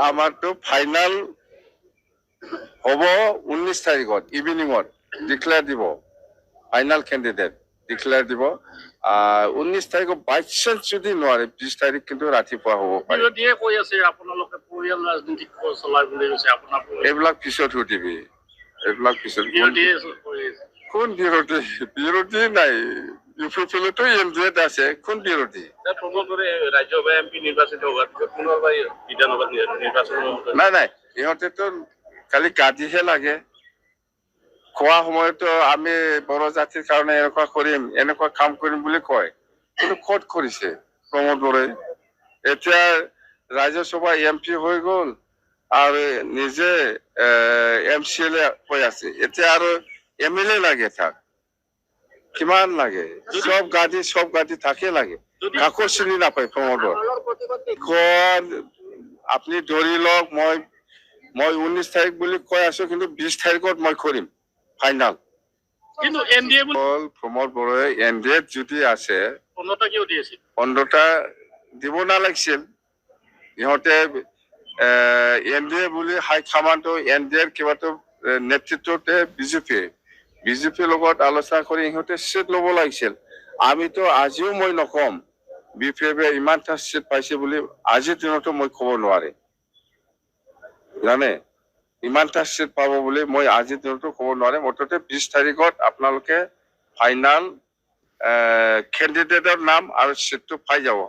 আমাৰতো ফাইনাল হ'ব 19 তাৰিখত ইভিনিঙত ডিক্লেয়াৰ দিব ফাইনাল কেণ্ডিডেট ডিক্লেয়াৰ দিব 19 তাৰিখত বাই চান্স যদি নোৱাৰে 20 তাৰিখ কিন্তু ৰাতিপুৱা হ'ব পাৰে বিৰোধীয়ে কৈ আছে আপোনালোকে পৰিয়াল ৰাজনীতি চলাই বুলি কৈছে আপোনাৰ এইবিলাক পিছত সুধিবি এইবিলাক পিছত কোন বিৰোধী নাই ইউপিপিলতো এনডিএত আছে কোন বিৰোধী ৰাজ্যসভা এমপি নিৰ্বাচিত হোৱাৰ পিছত পুনৰবাৰ বিধানসভা নিৰ্বাচন নাই নাই ইহঁতেতো খালি গাদীহে লাগে খোৱা সময়তো আমি বড়ো জাতিৰ কাৰণে এনেকুৱা কৰিম এনেকুৱা কাম কৰিম বুলি কয় কিন্তু ক'ত কৰিছে প্ৰমোদ বড়োই এতিয়া ৰাজ্যসভা এমপি হৈ গ'ল আৰু নিজে MCLA হৈ আছে এতিয়া আৰু MLA লাগে তাক কিমান লাগে সব গাদী থাকে লাগে কাকো চিনি নাপায় প্ৰমোদ বড়ো আপুনি ধৰি লওক মই 19 তাৰিখ বুলি কৈ আছো কিন্তু 20 তাৰিখত মই কৰিম ফাইনাল কিন্তু এনডিএ প্ৰমোদ বড়োই এনডিএত যদি আছে 15টা দিব নালাগিছিল ইহঁতে এনডিএ বুলি হাইকমাণ্ডটো এনডিএৰ কিবাটো নেতৃত্বতে বিজেপিৰ লগত আলোচনা কৰি ইহঁতে চিট ল'ব লাগিছিল আমিতো আজিও মই নকম বিপিএফে ইমানটা চিট পাইছে বুলি আজিৰ দিনতো মই ক'ব নোৱাৰিম জানে ইমানটা চিট পাব বুলি মই আজিৰ দিনতো ক'ব নোৱাৰিম মুঠতে 20 তাৰিখত আপোনালোকে ফাইনাল কেণ্ডিডেটৰ নাম আৰু চিটটো পাই যাব